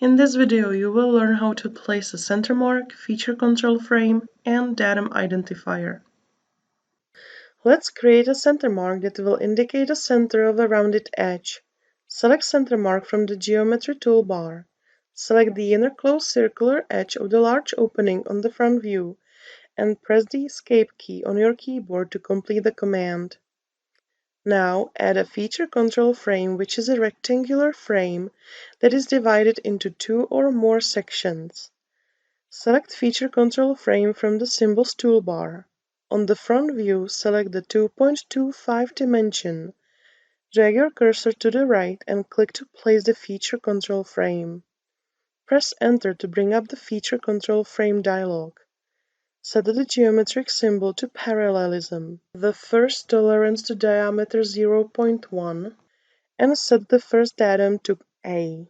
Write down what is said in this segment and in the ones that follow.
In this video, you will learn how to place a center mark, feature control frame, and datum identifier. Let's create a center mark that will indicate a center of a rounded edge. Select Center Mark from the Geometry toolbar. Select the inner closed circular edge of the large opening on the front view and press the Escape key on your keyboard to complete the command. Now add a feature control frame, which is a rectangular frame that is divided into two or more sections. Select Feature Control Frame from the Symbols toolbar. On the front view, select the 2.25 dimension. Drag your cursor to the right and click to place the feature control frame. Press Enter to bring up the Feature Control Frame dialog. Set the geometric symbol to parallelism, the first tolerance to diameter 0.1, and set the first datum to A.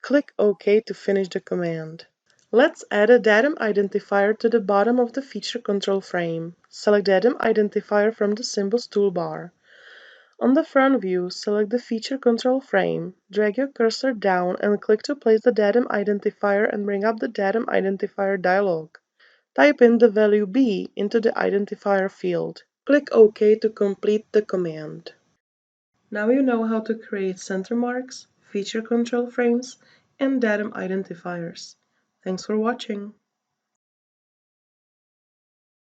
Click OK to finish the command. Let's add a datum identifier to the bottom of the feature control frame. Select Datum Identifier from the Symbols toolbar. On the front view, select the feature control frame, drag your cursor down and click to place the datum identifier and bring up the datum identifier dialog. Type in the value B into the identifier field. Click OK to complete the command. Now you know how to create center marks, feature control frames, and datum identifiers. Thanks for watching.